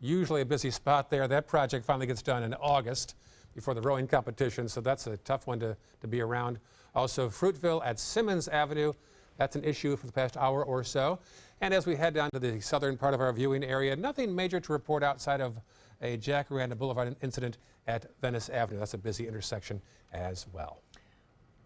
S3: usually a busy spot there. That project finally gets done in August before the rowing competition, so that's a tough one to be around. Also, Fruitville at Simmons Avenue, that's an issue for the past hour or so. And as we head down to the southern part of our viewing area, nothing major to report outside of a Jacaranda Boulevard incident at Venice Avenue. That's a busy intersection as well.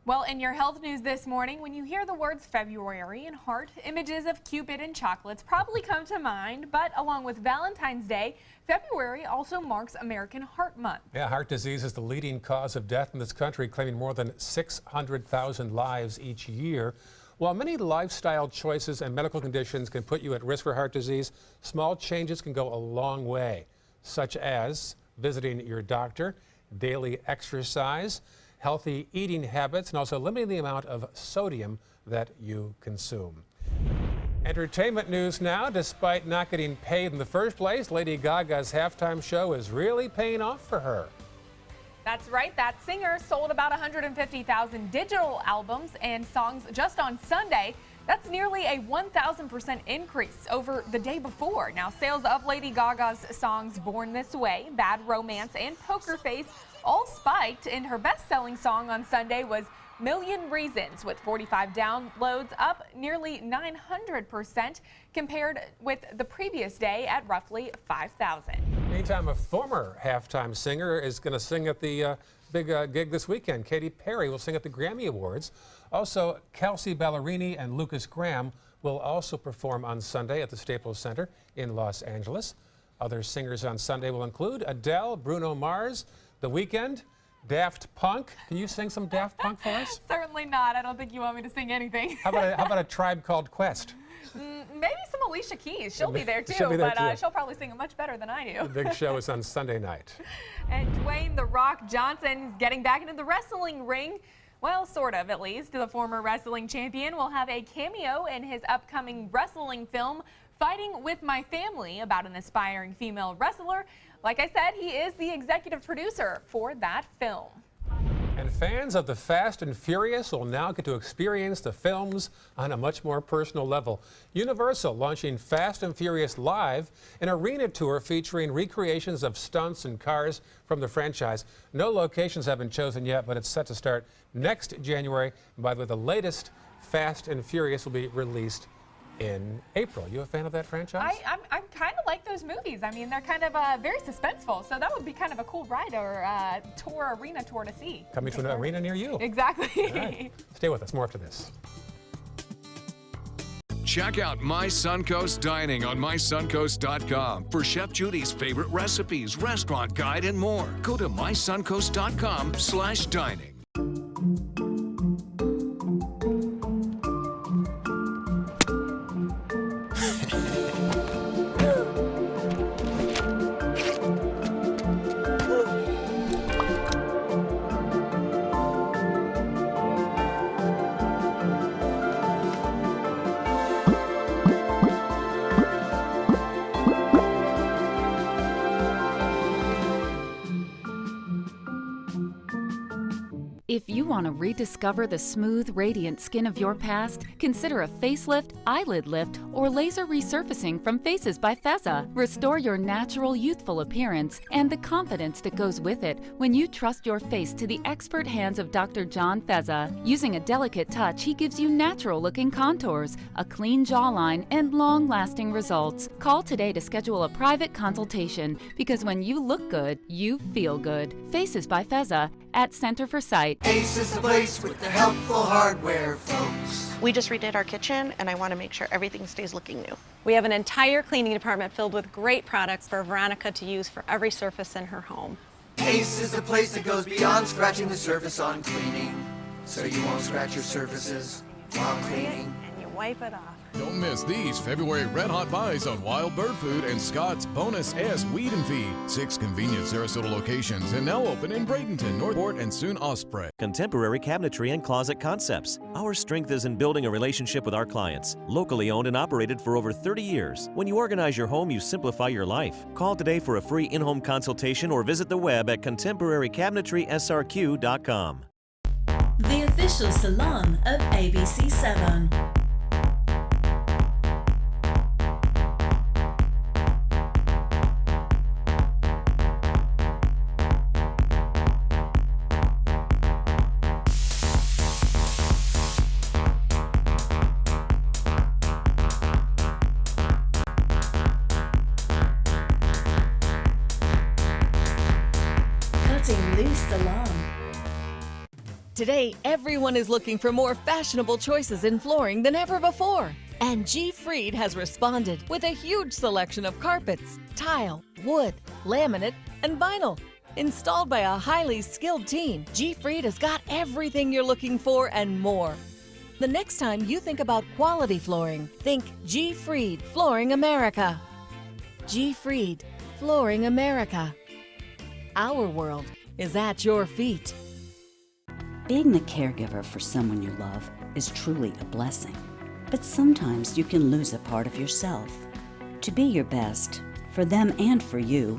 S2: Well, in your health news this morning, when you hear the words February and heart, images of Cupid and chocolates probably come to mind. But along with Valentine's Day, February also marks American Heart Month.
S3: Yeah, heart disease is the leading cause of death in this country, claiming more than 600,000 lives each year. While many lifestyle choices and medical conditions can put you at risk for heart disease, small changes can go a long way, such as visiting your doctor, daily exercise, healthy eating habits, and also limiting the amount of sodium that you consume. Entertainment news now. Despite not getting paid in the first place, Lady Gaga's halftime show is really paying off for her.
S2: That's right. That singer sold about 150,000 digital albums and songs just on Sunday. That's nearly a 1,000% increase over the day before. Now, sales of Lady Gaga's songs Born This Way, Bad Romance, and Poker Face all spiked, and her best-selling song on Sunday was Million Reasons, with 45 downloads, up nearly 900% compared with the previous day at roughly 5,000.
S3: Meantime, a former halftime singer is going to sing at the big gig this weekend. Katy Perry will sing at the Grammy Awards. Also, Kelsey Ballerini and Lucas Graham will also perform on Sunday at the Staples Center in Los Angeles. Other singers on Sunday will include Adele, Bruno Mars, The Weeknd, Daft Punk. Can you sing some Daft Punk for us?
S2: Certainly not. I don't think you want me to sing anything.
S3: How about a Tribe Called Quest?
S2: Maybe some So Alicia Keys, she'll be there too, she'll probably sing it much better than I do.
S3: The big show is on Sunday night.
S2: And Dwayne "The Rock" Johnson is getting back into the wrestling ring. Well, sort of, at least. The former wrestling champion will have a cameo in his upcoming wrestling film, Fighting With My Family, about an aspiring female wrestler. Like I said, he is the executive producer for that film.
S3: And fans of the Fast and Furious will now get to experience the films on a much more personal level. Universal launching Fast and Furious Live, an arena tour featuring recreations of stunts and cars from the franchise. No locations have been chosen yet, but it's set to start next January. And by the way, the latest Fast and Furious will be released in April. You a fan of that franchise?
S2: I kind of like those movies. I mean, they're kind of very suspenseful, so that would be kind of a cool ride or arena tour to see.
S3: Coming to an arena near you.
S2: Exactly.
S3: All right. Stay with us. More after this.
S1: Check out My Suncoast Dining on mysuncoast.com for Chef Judy's favorite recipes, restaurant guide, and more. Go to mysuncoast.com/dining.
S6: If you want to rediscover the smooth, radiant skin of your past, consider a facelift, eyelid lift, or laser resurfacing from Faces by Feza. Restore your natural, youthful appearance and the confidence that goes with it when you trust your face to the expert hands of Dr. John Feza. Using a delicate touch, he gives you natural-looking contours, a clean jawline, and long-lasting results. Call today to schedule a private consultation, because when you look good, you feel good. Faces by Feza at Center for Sight.
S12: Ace is the place with the helpful hardware, folks.
S21: We just redid our kitchen, and I want to make sure everything stays looking new.
S24: We have an entire cleaning department filled with great products for Veronica to use for every surface in her home.
S12: Ace is the place that goes beyond scratching the surface on cleaning, so you won't scratch your surfaces while cleaning.
S24: And you wipe it off.
S25: Don't miss these February red hot buys on wild bird food and Scott's Bonus S Weed and Feed. 6 convenient Sarasota locations and now open in Bradenton, Northport, and soon Osprey.
S26: Contemporary Cabinetry and Closet Concepts. Our strength is in building a relationship with our clients. Locally owned and operated for over 30 years. When you organize your home, you simplify your life. Call today for a free in-home consultation or visit the web at contemporarycabinetry.srq.com.
S27: The official salon of ABC7.
S23: Today, everyone is looking for more fashionable choices in flooring than ever before. And G. Fried has responded with a huge selection of carpets, tile, wood, laminate, and vinyl. Installed by a highly skilled team, G. Fried has got everything you're looking for and more. The next time you think about quality flooring, think G. Fried Flooring America. G. Fried Flooring America. Our world is at your feet.
S28: Being the caregiver for someone you love is truly a blessing. But sometimes you can lose a part of yourself. To be your best, for them and for you,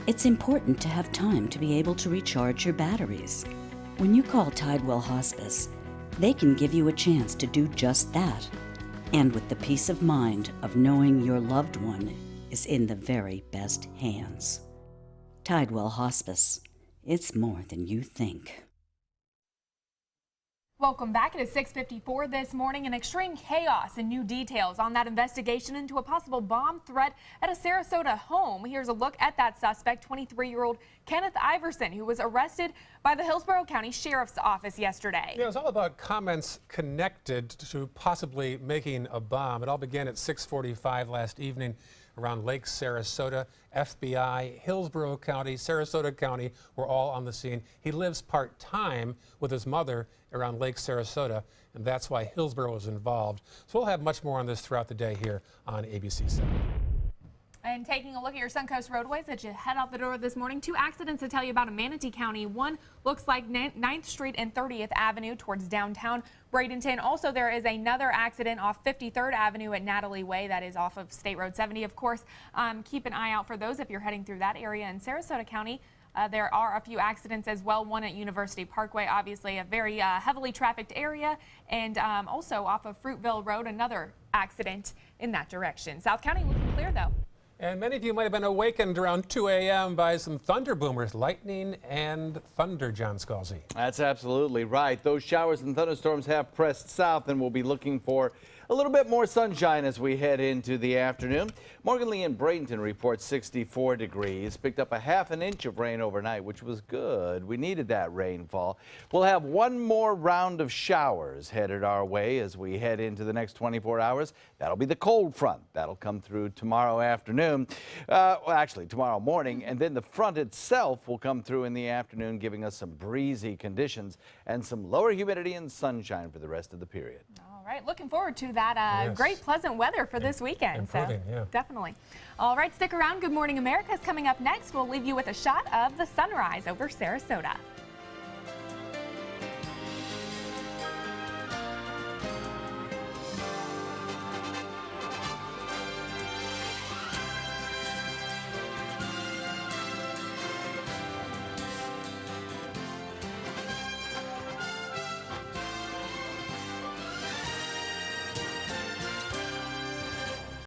S28: it's important to have time to be able to recharge your batteries. When you call Tidewell Hospice, they can give you a chance to do just that. And with the peace of mind of knowing your loved one is in the very best hands. Tidewell Hospice. It's more than you think.
S2: Welcome back. It is 6:54 this morning, and extreme chaos and new details on that investigation into a possible bomb threat at a Sarasota home. Here's a look at that suspect, 23-year-old Kenneth Iverson, who was arrested by the Hillsborough County Sheriff's Office yesterday.
S3: Yeah, it was all about comments connected to possibly making a bomb. It all began at 6:45 last evening around Lake Sarasota. FBI, Hillsborough County, Sarasota County were all on the scene. He lives part-time with his mother around Lake Sarasota, and that's why Hillsborough was involved. So we'll have much more on this throughout the day here on ABC 7.
S2: And taking a look at your Suncoast roadways as you head out the door this morning, 2 accidents to tell you about in Manatee County. One looks like 9th Street and 30th Avenue towards downtown Bradenton. Also, there is another accident off 53rd Avenue at Natalie Way. That is off of State Road 70. Of course, keep an eye out for those if you're heading through that area. In Sarasota County, there are a few accidents as well. One at University Parkway, obviously a very heavily trafficked area. And also off of Fruitville Road, another accident in that direction. South County looking clear, though.
S3: And many of you might have been awakened around 2 a.m. by some thunder boomers, lightning and thunder, John Scalzi.
S4: That's absolutely right. Those showers and thunderstorms have pressed south, and we'll be looking for a little bit more sunshine as we head into the afternoon. Morgan Lee in Bradenton reports 64 degrees. Picked up a ½ inch of rain overnight, which was good. We needed that rainfall. We'll have one more round of showers headed our way as we head into the next 24 hours. That'll be the cold front. That'll come through tomorrow afternoon. Well, actually, tomorrow morning. And then the front itself will come through in the afternoon, giving us some breezy conditions and some lower humidity and sunshine for the rest of the period.
S2: All right, looking forward to that great, pleasant weather for this weekend.
S3: Improving,
S2: so definitely. All right, stick around. Good Morning America is coming up next. We'll leave you with a shot of the sunrise over Sarasota.